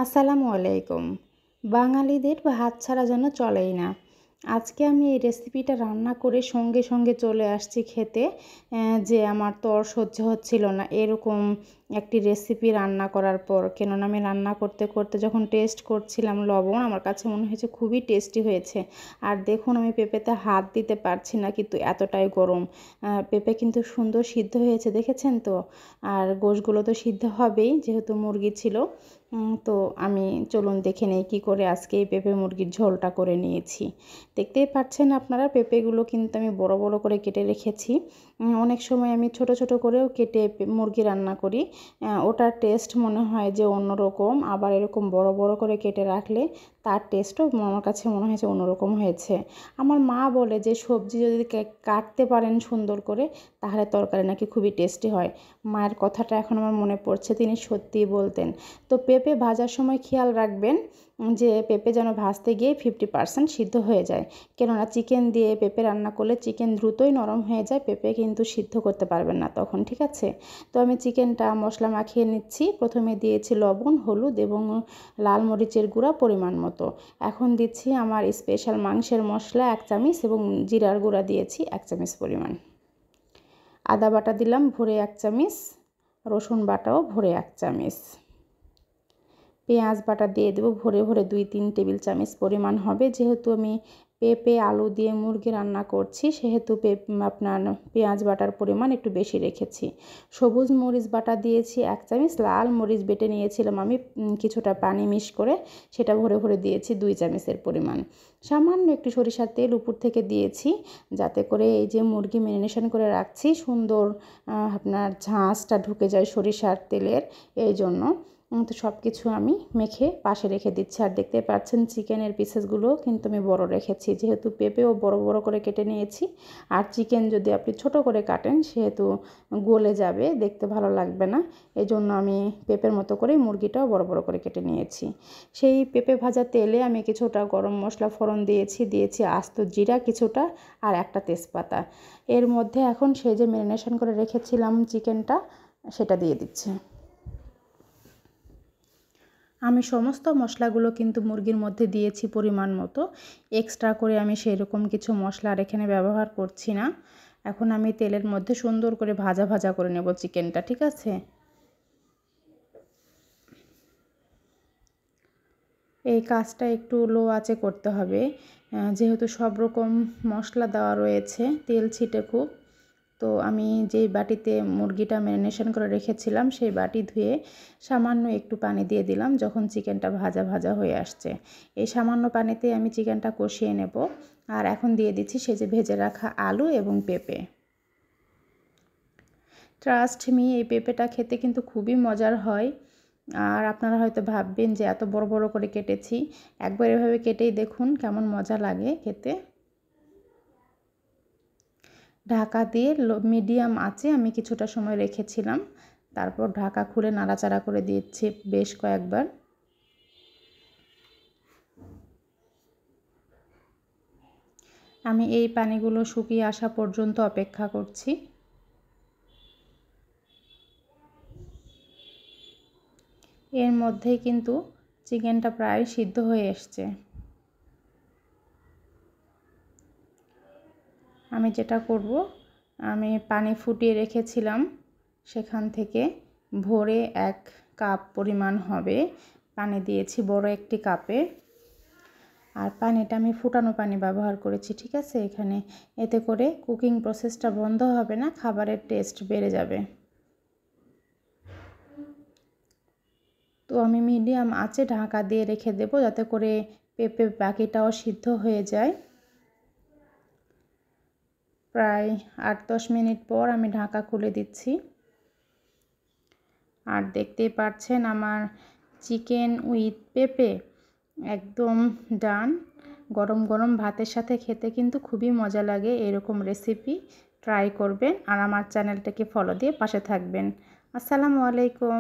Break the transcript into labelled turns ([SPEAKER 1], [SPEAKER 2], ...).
[SPEAKER 1] আসসালামু আলাইকুম। বাঙালিদের ভাত ছাড়া যেন চলেই না। আজকে আমি এই রেসিপিটা রান্না করে সঙ্গে সঙ্গে চলে আসছি খেতে। যে আমার তো আর সহ্য হচ্ছিল না এরকম একটি রেসিপি রান্না করার পর। কেননা আমি রান্না করতে করতে যখন টেস্ট করছিলাম লবণ, আমার কাছে মনে হয়েছে খুবই টেস্টি হয়েছে। আর দেখুন আমি পেঁপেতে হাত দিতে পারছি না, কিন্তু এতটাই গরম। পেঁপে কিন্তু সুন্দর সিদ্ধ হয়েছে, দেখেছেন তো? আর গোশগুলো তো সিদ্ধ হবেই, যেহেতু মুরগি ছিল। তো আমি চলুন দেখে নেই কী করে আজকে এই পেঁপে মুরগির ঝোলটা করে নিয়েছি। দেখতেই পাচ্ছেন আপনারা, পেঁপেগুলো কিন্তু আমি বড় বড় করে কেটে রেখেছি। অনেক সময় আমি ছোট ছোট করেও কেটে মুরগি রান্না করি। ওটার টেস্ট মনে হয় যে অন্যরকম, আবার এরকম বড় বড় করে কেটে রাখলে তার টেস্টও আমার কাছে মনে হয়েছে অন্যরকম হয়েছে। আমার মা বলে যে সবজি যদি কাটতে পারেন সুন্দর করে, তাহলে তরকারি নাকি খুবই টেস্টি হয়। মায়ের কথাটা এখন আমার মনে পড়ছে, তিনি সত্যিই বলতেন। তো পেঁপে ভাজার সময় খেয়াল রাখবেন যে পেঁপে যেন ভাজতে গিয়ে 50% সিদ্ধ হয়ে যায়। কেননা চিকেন দিয়ে পেঁপে রান্না করলে চিকেন দ্রুতই নরম হয়ে যায়, পেঁপে কিন্তু সিদ্ধ করতে পারবেন না তখন, ঠিক আছে? তো আমি চিকেনটা মশলা মাখিয়ে নিচ্ছি। প্রথমে দিয়েছি লবণ, হলুদ এবং লাল মরিচের গুঁড়া পরিমাণ মতো। এখন দিচ্ছি আমার স্পেশাল মাংসের মশলা 1 চামচ এবং জিরার গুঁড়া দিয়েছি 1 চামচ পরিমাণ। আদা বাটা দিলাম ভরে 1 চামচ, রসুন বাটাও ভরে 1 চামচ। পেঁয়াজ বাটা দিয়ে দেবো ভরে ভরে 2-3 টেবিল চামচ পরিমাণ হবে। যেহেতু আমি পেঁপে আলু দিয়ে মুরগি রান্না করছি, সেহেতু আপনার পেঁয়াজ বাটার পরিমাণ একটু বেশি রেখেছি। সবুজ মরিচ বাটা দিয়েছি 1 চামচ, লাল মরিচ বেটে নিয়েছিলাম আমি কিছুটা পানি মিক্স করে, সেটা ভরে ভরে দিয়েছি 2 চামচের পরিমাণ। সামান্য একটু সরিষার তেল উপর থেকে দিয়েছি, যাতে করে এই যে মুরগি ম্যারিনেশন করে রাখছি সুন্দর আপনার ঝাঁঝটা ঢুকে যায় সরিষার তেলের, এই জন্য। তো সব কিছু আমি মেখে পাশে রেখে দিচ্ছি। আর দেখতে পাচ্ছেন চিকেনের পিসেসগুলো কিন্তু আমি বড় রেখেছি, যেহেতু পেঁপেও বড় বড় করে কেটে নিয়েছি। আর চিকেন যদি আপনি ছোট করে কাটেন, সেহেতু গলে যাবে, দেখতে ভালো লাগবে না। এই জন্য আমি পেঁপের মতো করে মুরগিটাও বড় বড় করে কেটে নিয়েছি। সেই পেঁপে ভাজা তেলে আমি কিছুটা গরম মশলা ফোড়ন দিয়েছি আস্ত জিরা কিছুটা, আর একটা তেজপাতা। এর মধ্যে এখন সেই যে ম্যারিনেশন করে রেখেছিলাম চিকেনটা, সেটা দিয়ে দিচ্ছি। আমি সমস্ত মশলাগুলো কিন্তু মুরগির মধ্যে দিয়েছি পরিমাণ মতো। এক্সট্রা করে আমি সেরকম কিছু মশলা আর এখানে ব্যবহার করছি না। এখন আমি তেলের মধ্যে সুন্দর করে ভাজা ভাজা করে নেব চিকেনটা, ঠিক আছে? এই কাজটা একটু লো আঁচে করতে হবে, যেহেতু সব রকম মশলা দেওয়া রয়েছে, তেল ছিটে খুব। তো আমি যেই বাটিতে মুরগিটা ম্যারিনেশন করে রেখেছিলাম, সেই বাটি ধুয়ে সামান্য একটু পানি দিয়ে দিলাম যখন চিকেনটা ভাজা ভাজা হয়ে আসছে। এই সামান্য পানিতে আমি চিকেনটা কষিয়ে নেব। আর এখন দিয়ে দিচ্ছি সেই যে ভেজে রাখা আলু এবং পেঁপে। ট্রাস্ট মি, এই পেঁপেটা খেতে কিন্তু খুবই মজার হয়। আর আপনারা হয়তো ভাববেন যে এত বড় বড় করে কেটেছি, একবার এভাবে কেটেই দেখুন কেমন মজা লাগে খেতে। ঢাকা দিয়ে মিডিয়াম আঁচে আমি কিছুটা সময় রেখেছিলাম, তারপর ঢাকা খুলে নাড়াচাড়া করে দিচ্ছি বেশ কয়েকবার। আমি এই পানিগুলো শুকিয়ে আসা পর্যন্ত অপেক্ষা করছি। এর মধ্যেই কিন্তু চিকেনটা প্রায় সিদ্ধ হয়ে এসছে। আমি যেটা করব, আমি পানি ফুটিয়ে রেখেছিলাম, সেখান থেকে ভরে 1 কাপ পরিমাণ হবে পানি দিয়েছি বড় একটি কাপে। আর পানিটা আমি ফুটানো পানি ব্যবহার করেছি, ঠিক আছে? এখানে এতে করে কুকিং প্রসেসটা বন্ধ হবে না, খাবারের টেস্ট বেড়ে যাবে। তো আমি মিডিয়াম আঁচে ঢাকা দিয়ে রেখে দেব, যাতে করে পেঁপে বাকিটাও সিদ্ধ হয়ে যায়। প্রায় 8-10 মিনিট পর আমি ঢাকা খুলে দিচ্ছি। আর দেখতেই পাচ্ছেন আমার চিকেন উইথ পেঁপে একদম ডান। গরম গরম ভাতের সাথে খেতে কিন্তু খুবই মজা লাগে। এরকম রেসিপি ট্রাই করবেন আর আমার চ্যানেলটাকে ফলো দিয়ে পাশে থাকবেন। আসসালামু আলাইকুম।